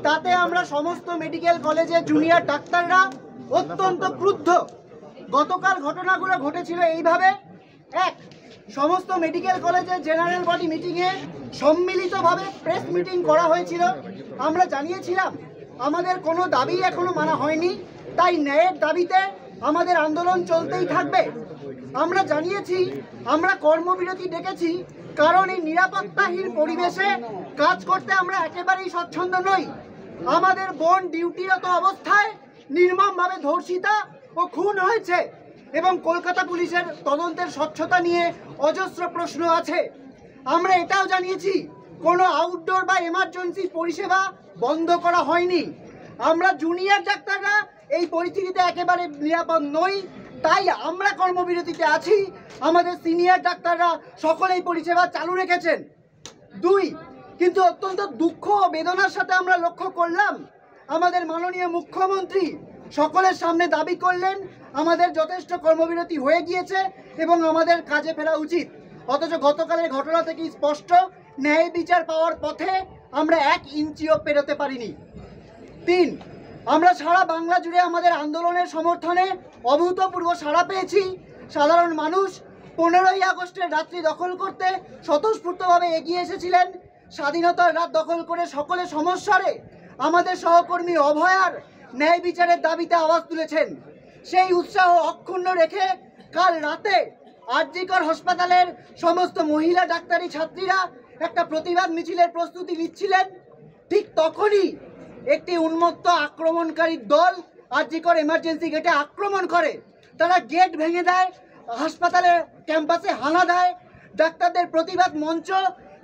তাতে আমরা সমস্ত মেডিকেল কলেজের জুনিয়র ডাক্তাররা অত্যন্ত ক্রুদ্ধ। গতকাল ঘটনাগুলো ঘটেছিল এইভাবে। এক, সমস্ত মেডিকেল কলেজের জেনারেল বডি মিটিংয়ে সম্মিলিতভাবে প্রেস মিটিং করা হয়েছিল। আমরা জানিয়েছিলাম আমাদের কোনো দাবি এখনো মানা হয়নি, তাই ন্যায়ের দাবিতে আমাদের আন্দোলন চলতেই থাকবে। আমরা জানিয়েছি আমরা কর্মবিরতি ডেকেছি, কারণ এই নিরাপত্তাহীন পরিবেশে কাজ করতে আমরা একেবারেই স্বচ্ছন্দ নই। আমাদের বোন ডিউটিরত অবস্থায় নির্মমভাবে ধর্ষিতা ও খুন হয়েছে এবং কলকাতা পুলিশের তদন্তের স্বচ্ছতা নিয়ে অজস্র প্রশ্ন আছে। আমরা এটাও জানিয়েছি কোনো আউটডোর বা এমার্জেন্সি পরিষেবা বন্ধ করা হয়নি। আমরা জুনিয়র ডাক্তাররা এই পরিস্থিতিতে একেবারে নিরাপদ নই, তাই আমরা কর্মবিরতিতে আছি। আমাদের সিনিয়র ডাক্তাররা সকলেই পরিষেবা চালু রেখেছেন। দুই, কিন্তু অত্যন্ত দুঃখ ও বেদনার সাথে আমরা লক্ষ্য করলাম আমাদের মাননীয় মুখ্যমন্ত্রী সকলের সামনে দাবি করলেন আমাদের যথেষ্ট কর্মবিরতি হয়ে গিয়েছে এবং আমাদের কাজে ফেরা উচিত। অথচ গতকালের ঘটনা থেকে স্পষ্ট ন্যায় বিচার পাওয়ার পথে আমরা 1 ইঞ্চিও পেরোতে পারিনি। 3, আমরা সারা বাংলা জুড়ে আমাদের আন্দোলনের সমর্থনে অভূতপূর্ব সাড়া পেয়েছি। সাধারণ মানুষ 15ই আগস্টের রাত্রি দখল করতে স্বতঃস্ফূর্তভাবে এগিয়ে এসেছিলেন। স্বাধীনতার রাত দখল করে সকলে সমস্যারে আমাদের সহকর্মী অভয়ার ন্যায় বিচারের দাবিতে আওয়াজ তুলেছেন। সেই উৎসাহ অক্ষুণ্ণ রেখে কাল রাতে আরজিকর হাসপাতালের সমস্ত মহিলা ডাক্তারি ছাত্রীরা একটা প্রতিবাদ মিছিলের প্রস্তুতি নিচ্ছিলেন। ঠিক তখনই একটি উন্মত্ত আক্রমণকারী দল আরজিকর এমার্জেন্সি গেটে আক্রমণ করে। তারা গেট ভেঙে দেয়, হাসপাতালের ক্যাম্পাসে হানা দেয়। ডাক্তারদের প্রতিবাদ মঞ্চ,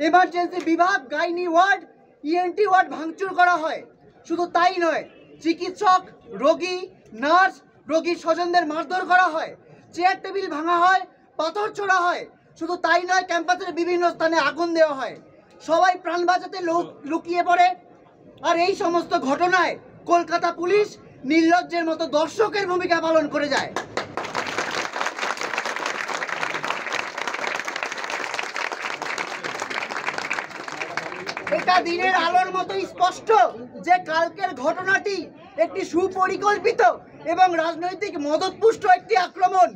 এমার্জেন্সি বিভাগ, গাইনি ওয়ার্ড, ইএনটি ওয়ার্ড ভাঙচুর করা হয়। শুধু তাই নয়, চিকিৎসক, রোগী, নার্স, রোগীর স্বজনদের মারধর করা হয়, চেয়ার টেবিল ভাঙা হয়, পাথর ছোড়া হয়। শুধু তাই নয়, ক্যাম্পাসের বিভিন্ন স্থানে আগুন দেওয়া হয়। সবাই প্রাণ বাঁচাতে লুকিয়ে পড়ে। আর এই সমস্ত ঘটনায় কলকাতা পুলিশ নির্লজ্জের মতো দর্শকের ভূমিকা পালন করে যায়। এটা দিনের আলোর মতোই স্পষ্ট যে কালকের ঘটনাটি একটি সুপরিকল্পিত এবং রাজনৈতিক মদতপুষ্ট একটি আক্রমণ।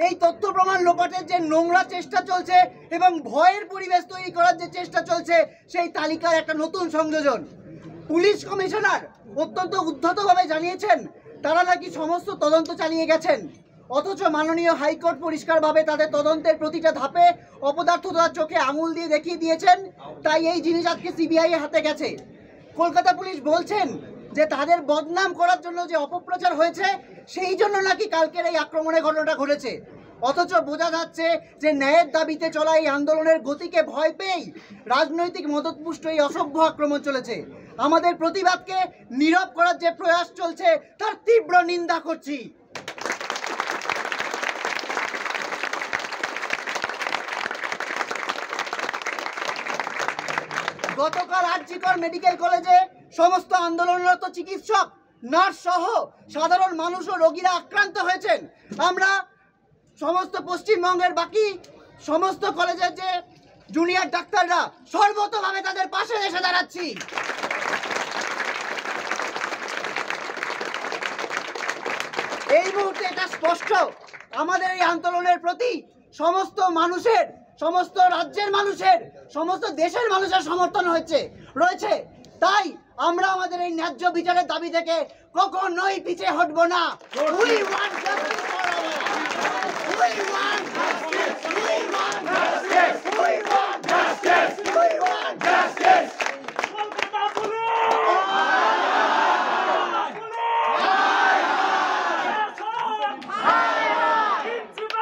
এই তথ্য প্রমাণ লোপাটের যে নোংরা চেষ্টা চলছে এবং ভয়ের পরিবেশ তৈরি করার যে চেষ্টা চলছে, সেই তালিকায় একটা নতুন সংযোজন। পুলিশ কমিশনার অত্যন্ত উদ্ধতভাবে জানিয়েছেন তারা নাকি সমস্ত তদন্ত চালিয়ে গেছেন, অথচ মাননীয় হাইকোর্ট পরিষ্কারভাবে তাদের তদন্তের প্রতিটা ধাপে অপদার্থতার চোখে আঙুল দিয়ে দেখিয়ে দিয়েছেন। তাই এই জিনিস আজকে সিবিআই এর হাতে গেছে। কলকাতা পুলিশ বলছেন যে তাদের বদনাম করার জন্য যে অপপ্রচার হয়েছে, সেই জন্য নাকি কালকের এই আক্রমণের ঘটনাটা ঘটেছে। অথচ বোঝা যাচ্ছে যে ন্যায়ের দাবিতে চলা এই আন্দোলনের গতিকে ভয় পেয়েই রাজনৈতিক মদতপুষ্ট এই অসভ্য আক্রমণ চলেছে। আমাদের প্রতিবাদকে নীরব করার যে প্রয়াস চলছে তার তীব্র নিন্দা করছি। গতকাল আরজিকর মেডিকেল কলেজে সমস্ত আন্দোলনরত চিকিৎসক, নার্স সহ সাধারণ মানুষ ও রোগীরা আক্রান্ত হয়েছেন। আমরা সমস্ত পশ্চিমবঙ্গের বাকি সমস্ত কলেজের যে জুনিয়র ডাক্তাররা সর্বতভাবে তাদের পাশে এসে দাঁড়াচ্ছি। এই মুহূর্তে এটা স্পষ্ট আমাদের এই আন্দোলনের প্রতি সমস্ত মানুষের, সমস্ত রাজ্যের মানুষের, সমস্ত দেশের মানুষের সমর্থন রয়েছে। তাই আমরা আমাদের এই ন্যায্য বিচারের দাবি থেকে কখনোই পিছিয়ে হটব না। We want justice for our. We want justice.